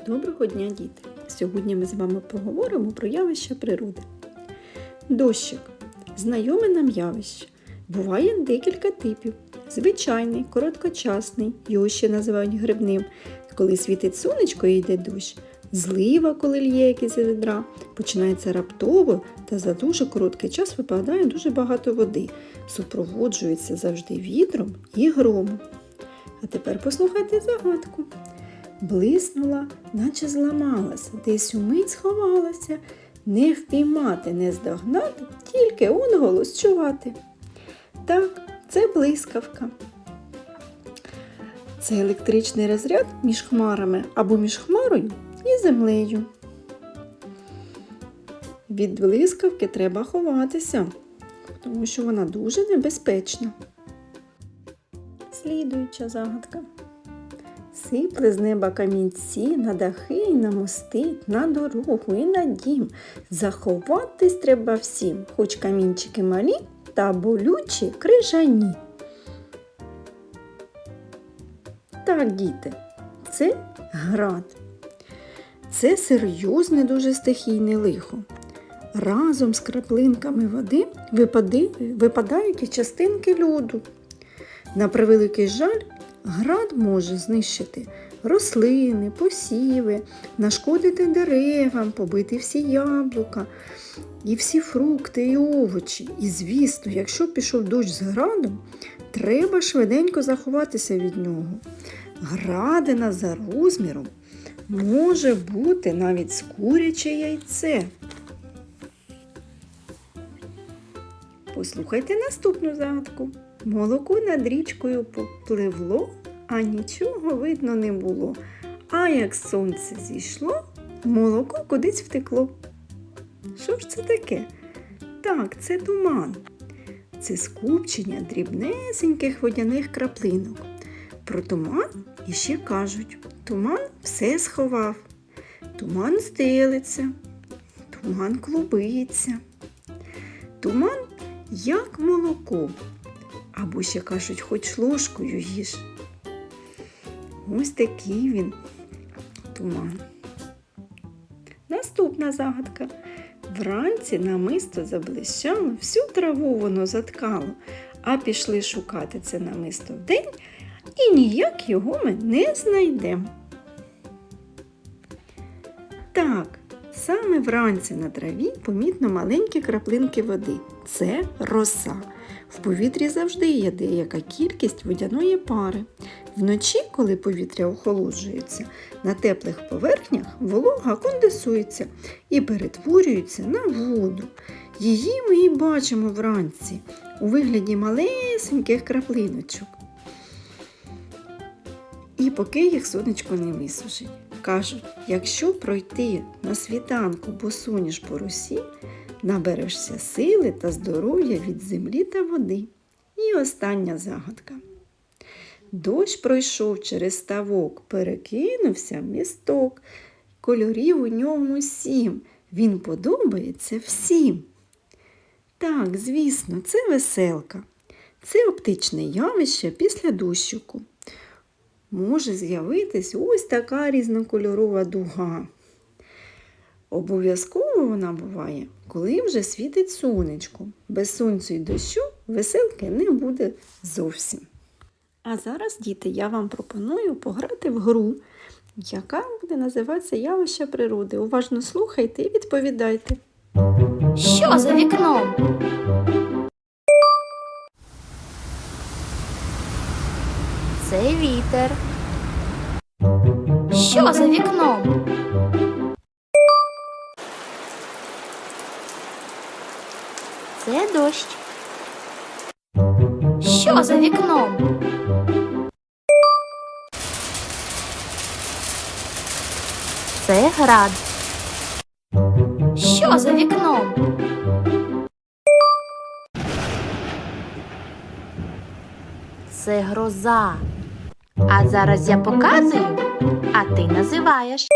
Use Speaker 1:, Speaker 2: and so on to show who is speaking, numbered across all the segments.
Speaker 1: Доброго дня, діти! Сьогодні ми з вами поговоримо про явища природи. Дощик – знайоме нам явище. Буває декілька типів. Звичайний, короткочасний, його ще називають грибним, коли світить сонечко і йде дощ. Злива, коли лє якийсь відра, починається раптово та за дуже короткий час випадає дуже багато води. Супроводжується завжди вітром і громом. А тепер послухайте загадку. Блиснула, наче зламалася, десь умить сховалася, не впіймати, не здогнати, тільки он голос чувати. Так, це блискавка. Це електричний розряд між хмарами або між хмарою і землею. Від блискавки треба ховатися, тому що вона дуже небезпечна. Слідуюча загадка. Сипле з неба камінці на дахи і на мости, на дорогу і на дім. Заховатись треба всім, хоч камінчики малі та болючі крижані. Так, діти, це град. Це серйозне дуже стихійне лихо. Разом з краплинками води випадають і частинки льоду. На превеликий жаль, град може знищити рослини, посіви, нашкодити деревам, побити всі яблука і всі фрукти і овочі. І, звісно, якщо пішов дощ з градом, треба швиденько заховатися від нього. Градина за розміром може бути навіть з куряче яйце. Послухайте наступну загадку. Молоко над річкою попливло, а нічого видно не було. А як сонце зійшло, молоко кудись втекло. Що ж це таке? Так, це туман. Це скупчення дрібнесеньких водяних краплинок. Про туман іще кажуть. Туман все сховав. Туман стелиться. Туман клубиться. Туман як молоко. Або ще кажуть, хоч ложкою їж. Ось такий він туман. Наступна загадка. Вранці намисто заблищало, всю траву воно заткало, а пішли шукати це намисто вдень, і ніяк його ми не знайдемо. Так, саме вранці на траві помітно маленькі краплинки води. Це роса. В повітрі завжди є деяка кількість водяної пари. Вночі, коли повітря охолоджується, на теплих поверхнях волога конденсується і перетворюється на воду. Її ми і бачимо вранці у вигляді малесеньких краплиночок. І поки їх сонечко не висушить. Кажуть, якщо пройти на світанку босоніж по росі, наберешся сили та здоров'я від землі та води. І остання загадка. Дощ пройшов через ставок, перекинувся в місток. Кольорів у ньому 7. Він подобається всім. Так, звісно, це веселка. Це оптичне явище після дощику. Може з'явитись ось така різнокольорова дуга. Обов'язково вона буває, коли вже світить сонечко. Без сонця і дощу веселки не буде зовсім. А зараз, діти, я вам пропоную пограти в гру, яка буде називатися «Явища природи». Уважно слухайте і відповідайте.
Speaker 2: Що за вікном? Це вітер. Що за вікном? Це дощ. Що за вікном? Це град. Що за вікном? Це гроза. А зараз я показую, а ти називаєш.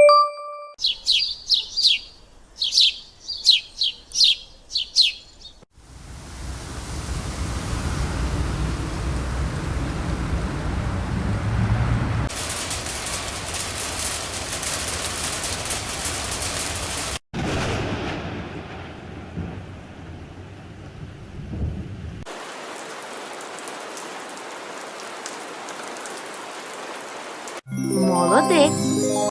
Speaker 2: Молодець.